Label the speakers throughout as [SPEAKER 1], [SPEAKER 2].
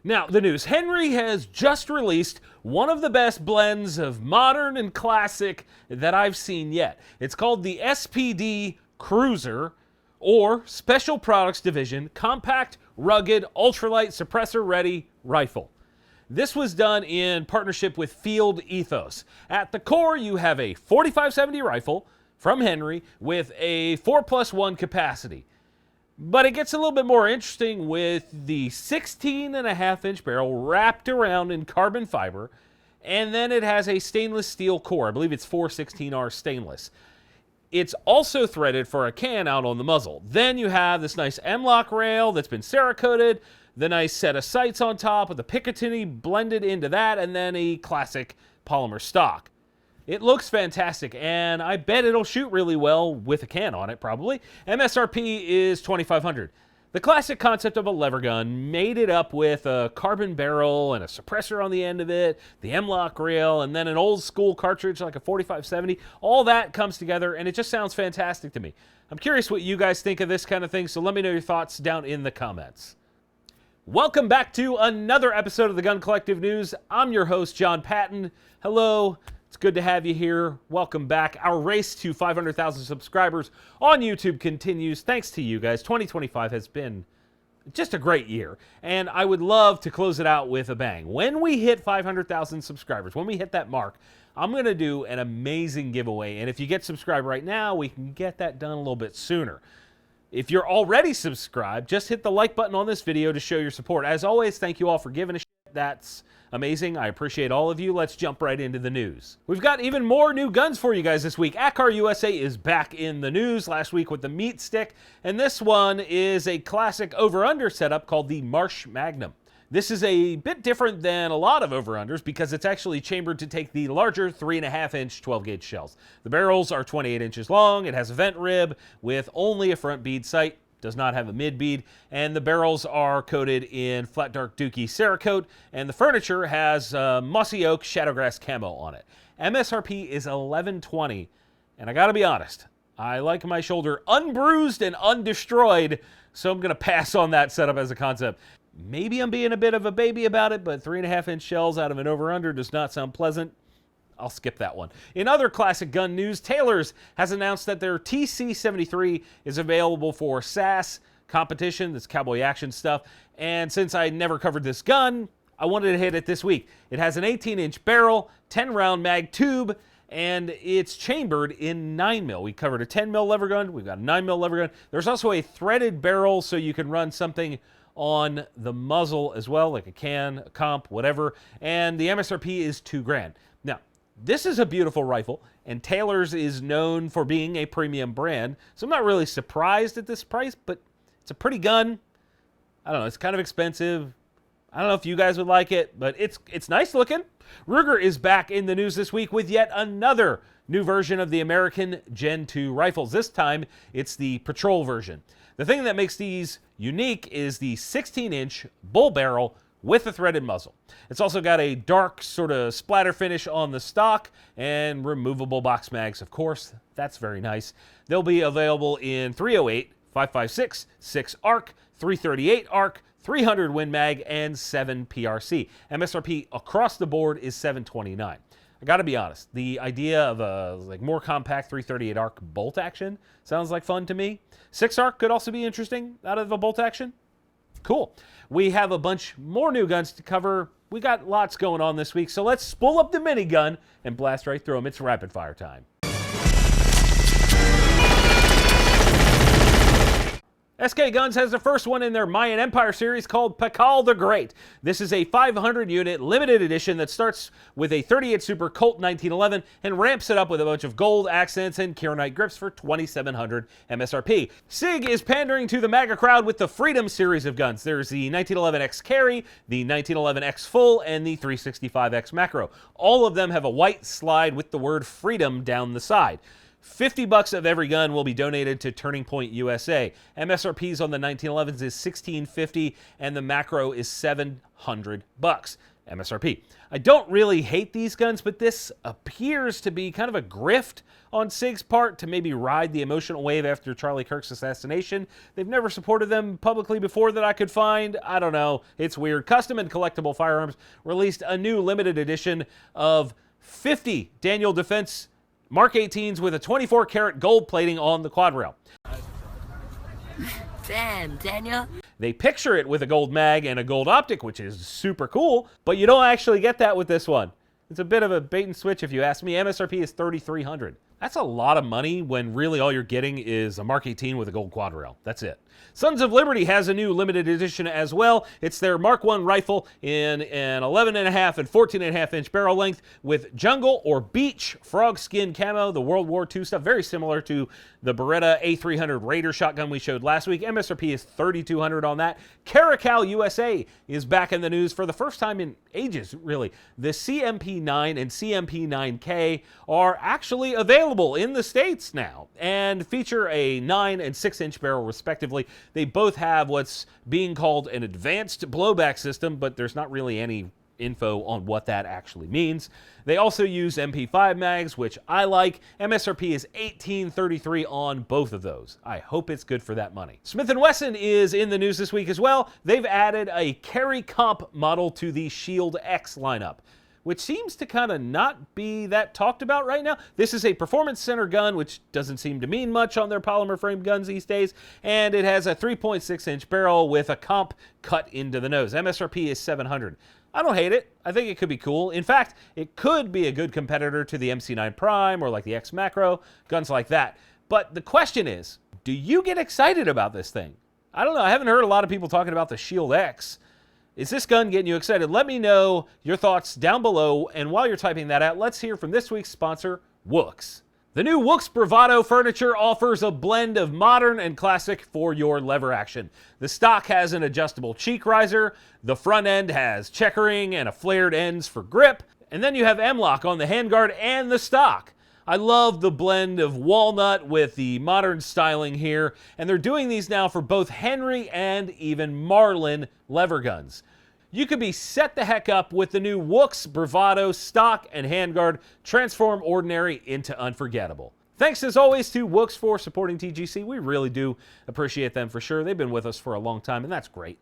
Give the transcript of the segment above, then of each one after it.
[SPEAKER 1] Now, the news. Henry has just released one of the best blends of modern and classic that I've seen yet. It's called the SPD Cruiser, or Special Products Division Compact, Rugged, Ultralight, Suppressor-Ready Rifle. This was done in partnership with Field Ethos. At the core, you have a 4570 rifle from Henry with a 4+1 capacity. But it gets a little bit more interesting with the 16.5-inch barrel wrapped around in carbon fiber, and then it has a stainless steel core. I believe it's 416R stainless. It's also threaded for a can out on the muzzle. Then you have this nice M-LOK rail that's been Cerakoted, the nice set of sights on top with the Picatinny blended into that, and then a classic polymer stock. It looks fantastic, and I bet it'll shoot really well with a can on it, probably. MSRP is $2,500. The classic concept of a lever gun, made it up with a carbon barrel and a suppressor on the end of it, the M-LOK rail, and then an old school cartridge like a 4570. All that comes together, and it just sounds fantastic to me. I'm curious what you guys think of this kind of thing, so let me know your thoughts down in the comments. Welcome back to another episode of the Gun Collective News. I'm your host, John Patton. Hello. It's good to have you here. Welcome back. Our race to 500,000 subscribers on YouTube continues. Thanks to you guys. 2025 has been just a great year, and I would love to close it out with a bang. When we hit 500,000 subscribers, when we hit that mark, I'm going to do an amazing giveaway, and if you get subscribed right now, we can get that done a little bit sooner. If you're already subscribed, just hit the like button on this video to show your support. As always, thank you all for giving a shit. That's amazing. I appreciate all of you. Let's jump right into the news. We've got even more new guns for you guys this week. ACAR USA is back in the news last week with the meat stick, and this one is a classic over-under setup called the Marsh Magnum. This is a bit different than a lot of over-unders because it's actually chambered to take the larger 3.5-inch 12-gauge shells. The barrels are 28 inches long. It has a vent rib with only a front bead sight. Does not have a mid bead, and the barrels are coated in flat dark Dookie Cerakote, and the furniture has mossy oak shadowgrass camo on it. MSRP is $1,120, and I gotta be honest, I like my shoulder unbruised and undestroyed, so I'm gonna pass on that setup as a concept. Maybe I'm being a bit of a baby about it, but 3.5-inch shells out of an over-under does not sound pleasant. I'll skip that one. In other classic gun news, Taylor's has announced that their TC73 is available for SAS competition. That's cowboy action stuff. And since I never covered this gun, I wanted to hit it this week. It has an 18-inch barrel, 10-round mag tube, and it's chambered in 9mm. We covered a 10mm lever gun. We've got a 9mm lever gun. There's also a threaded barrel, so you can run something on the muzzle as well, like a can, a comp, whatever. And the MSRP is $2,000. Now, this is a beautiful rifle, and Taylor's is known for being a premium brand, so I'm not really surprised at this price, but it's a pretty gun. I don't know, it's kind of expensive. I don't know if you guys would like it, but it's nice looking. Ruger is back in the news this week with yet another new version of the American Gen 2 rifles. This time, it's the Patrol version. The thing that makes these unique is the 16-inch bull barrel with a threaded muzzle. It's also got a dark sort of splatter finish on the stock and removable box mags, of course. That's very nice. They'll be available in 308, 5.56, 6 ARC, 338 ARC, 300 Win Mag, and 7 PRC. MSRP across the board is $729. I gotta be honest, the idea of a more compact 338 ARC bolt action sounds like fun to me. 6 ARC could also be interesting out of a bolt action. Cool. We have a bunch more new guns to cover. We got lots going on this week, so let's spool up the minigun and blast right through them. It's rapid fire time. SK Guns has the first one in their Mayan Empire series called Pakal the Great. This is a 500-unit limited edition that starts with a 38 Super Colt 1911 and ramps it up with a bunch of gold accents and Kieranite grips for $2,700 MSRP. SIG is pandering to the MAGA crowd with the Freedom series of guns. There's the 1911X Carry, the 1911X Full, and the 365X Macro. All of them have a white slide with the word Freedom down the side. $50 of every gun will be donated to Turning Point USA. MSRPs on the 1911s is $1,650 and the Macro is $700. MSRP. I don't really hate these guns, but this appears to be kind of a grift on SIG's part to maybe ride the emotional wave after Charlie Kirk's assassination. They've never supported them publicly before that I could find. I don't know. It's weird. Custom and Collectible Firearms released a new limited edition of 50 Daniel Defense Mark 18s with a 24-karat gold plating on the quad rail.
[SPEAKER 2] Damn, Daniel.
[SPEAKER 1] They picture it with a gold mag and a gold optic, which is super cool, but you don't actually get that with this one. It's a bit of a bait and switch if you ask me. MSRP is $3,300. That's a lot of money when really all you're getting is a Mark 18 with a gold quad rail. That's it. Sons of Liberty has a new limited edition as well. It's their Mark 1 rifle in an 11.5 and 14.5 inch barrel length with jungle or beach frog skin camo, the World War II stuff, very similar to the Beretta A300 Raider shotgun we showed last week. MSRP is $3,200 on that. Caracal USA is back in the news for the first time in ages, really. The CMP9 and CMP9K are actually available in the States now and feature a 9 and 6 inch barrel respectively. They both have what's being called an advanced blowback system, but there's not really any info on what that actually means. They also use MP5 mags, which I like. MSRP is $1,833 on both of those. I hope it's good for that money. Smith & Wesson is in the news this week as well. They've added a carry comp model to the Shield X lineup, which seems to kind of not be that talked about right now. This is a performance center gun, which doesn't seem to mean much on their polymer frame guns these days, and it has a 3.6 inch barrel with a comp cut into the nose. MSRP is $700. I don't hate it. I think it could be cool. In fact, it could be a good competitor to the MC9 Prime or like the X Macro, guns like that. But the question is, do you get excited about this thing? I don't know. I haven't heard a lot of people talking about the Shield X. Is this gun getting you excited? Let me know your thoughts down below. And while you're typing that out, let's hear from this week's sponsor, Woox. The new Woox Bravado furniture offers a blend of modern and classic for your lever action. The stock has an adjustable cheek riser, the front end has checkering and a flared ends for grip, and then you have M-LOK on the handguard and the stock. I love the blend of walnut with the modern styling here, and they're doing these now for both Henry and even Marlin lever guns. You could be set the heck up with the new Woox Bravado stock and handguard. Transform ordinary into unforgettable. Thanks as always to Woox for supporting TGC. We really do appreciate them for sure. They've been with us for a long time, and that's great.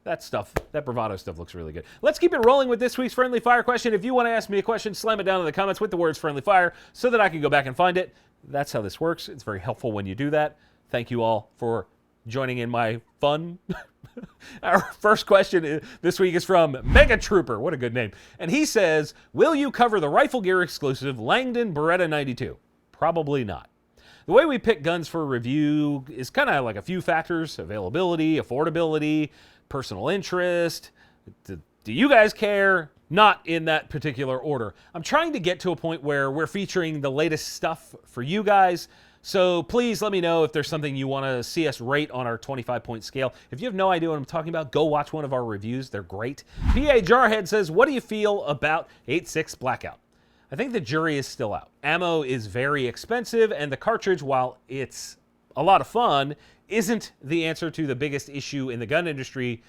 [SPEAKER 1] That Bravado stuff looks really good. Let's keep it rolling with this week's Friendly Fire question. If you want to ask me a question, slam it down in the comments with the words Friendly Fire so that I can go back and find it. That's how this works. It's very helpful when you do that. Thank you all for joining in my fun. Our first question this week is from Mega Trooper. What a good name. And he says, will you cover the Rifle Gear exclusive Langdon Beretta 92? Probably not. The way we pick guns for review is kind of like a few factors: availability, affordability, personal interest. Do you guys care? Not in that particular order. I'm trying to get to a point where we're featuring the latest stuff for you guys. So please let me know if there's something you want to see us rate on our 25-point scale. If you have no idea what I'm talking about, go watch one of our reviews. They're great. PA Jarhead says, what do you feel about 8.6 Blackout? I think the jury is still out. Ammo is very expensive, and the cartridge, while it's a lot of fun, isn't the answer to the biggest issue in the gun industry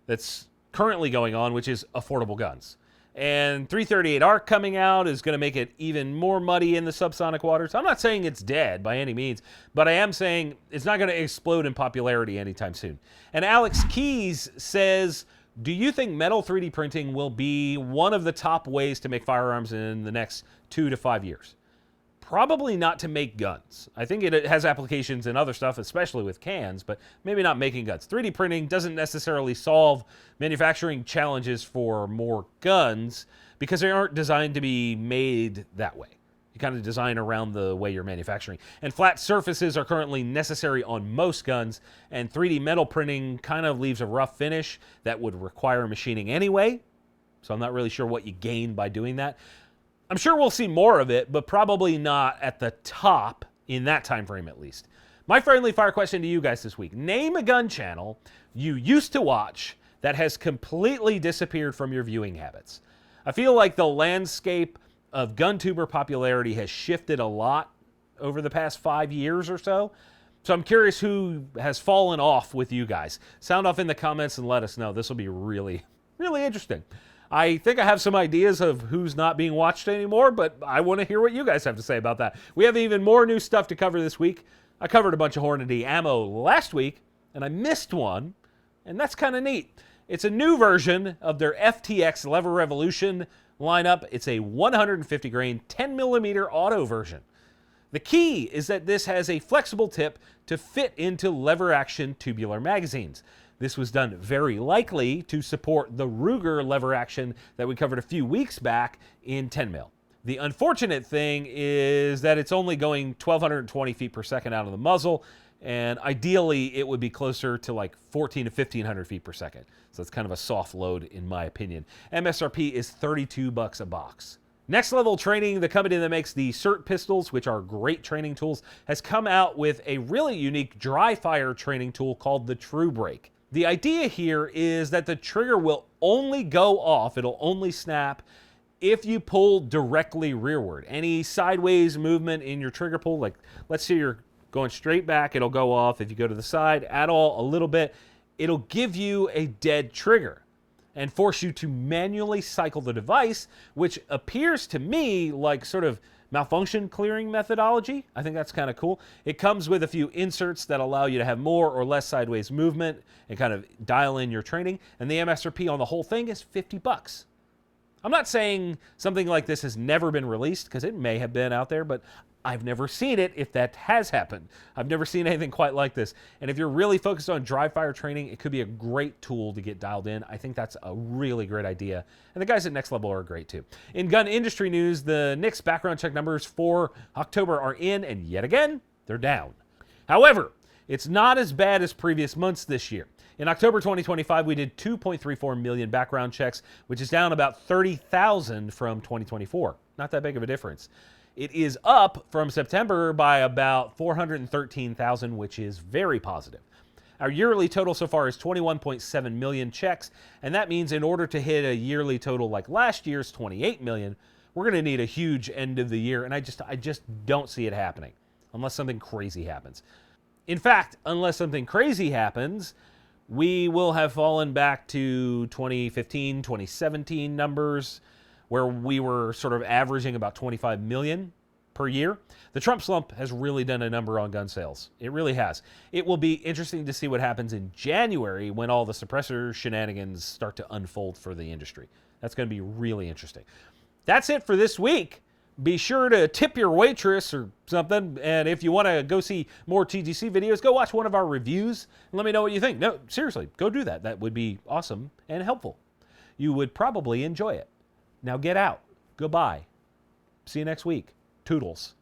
[SPEAKER 1] that's currently going on, which is affordable guns. And 338 ARC coming out is going to make it even more muddy in the subsonic waters. I'm not saying it's dead by any means, but I am saying it's not going to explode in popularity anytime soon. And Alex Keys says, do you think metal 3D printing will be one of the top ways to make firearms in the next 2 to 5 years? Probably not to make guns. I think it has applications in other stuff, especially with cans, but maybe not making guns. 3D printing doesn't necessarily solve manufacturing challenges for more guns because they aren't designed to be made that way. You kind of design around the way you're manufacturing. And flat surfaces are currently necessary on most guns, and 3D metal printing kind of leaves a rough finish that would require machining anyway. So I'm not really sure what you gain by doing that. I'm sure we'll see more of it, but probably not at the top in that time frame at least. My friendly fire question to you guys this week. Name a gun channel you used to watch that has completely disappeared from your viewing habits. I feel like the landscape of GunTuber popularity has shifted a lot over the past 5 years or so. So I'm curious who has fallen off with you guys. Sound off in the comments and let us know. This will be really, really interesting. I think I have some ideas of who's not being watched anymore, but I want to hear what you guys have to say about that. We have even more new stuff to cover this week. I covered a bunch of Hornady ammo last week, and I missed one, and that's kind of neat. It's a new version of their FTX Lever Revolution lineup. It's a 150 grain, 10 millimeter auto version. The key is that this has a flexible tip to fit into lever action tubular magazines. This was done very likely to support the Ruger lever action that we covered a few weeks back in 10 mil. The unfortunate thing is that it's only going 1,220 feet per second out of the muzzle, and ideally it would be closer to like 1,400 to 1,500 feet per second. So it's kind of a soft load in my opinion. MSRP is $32 a box. Next Level Training, the company that makes the SIRT pistols, which are great training tools, has come out with a really unique dry fire training tool called the True Break. The idea here is that the trigger will only go off, it'll only snap if you pull directly rearward. Any sideways movement in your trigger pull, like let's say you're going straight back, it'll go off. If you go to the side at all, a little bit, it'll give you a dead trigger and force you to manually cycle the device, which appears to me like sort of malfunction clearing methodology. I think that's kind of cool. It comes with a few inserts that allow you to have more or less sideways movement and kind of dial in your training. And the MSRP on the whole thing is $50. I'm not saying something like this has never been released, because it may have been out there, but I've never seen it if that has happened. I've never seen anything quite like this. And if you're really focused on dry fire training, it could be a great tool to get dialed in. I think that's a really great idea. And the guys at Next Level are great too. In gun industry news, the NICS background check numbers for October are in, and yet again, they're down. However, it's not as bad as previous months this year. In October 2025, we did 2.34 million background checks, which is down about 30,000 from 2024. Not that big of a difference. It is up from September by about 413,000, which is very positive. Our yearly total so far is 21.7 million checks, and that means in order to hit a yearly total like last year's 28 million, we're going to need a huge end of the year, and I just don't see it happening unless something crazy happens. In fact, unless something crazy happens, we will have fallen back to 2015, 2017 numbers, where we were sort of averaging about 25 million per year. The Trump slump has really done a number on gun sales. It really has. It will be interesting to see what happens in January when all the suppressor shenanigans start to unfold for the industry. That's going to be really interesting. That's it for this week. Be sure to tip your waitress or something. And if you want to go see more TGC videos, go watch one of our reviews and let me know what you think. No, seriously, go do that. That would be awesome and helpful. You would probably enjoy it. Now get out. Goodbye. See you next week. Toodles.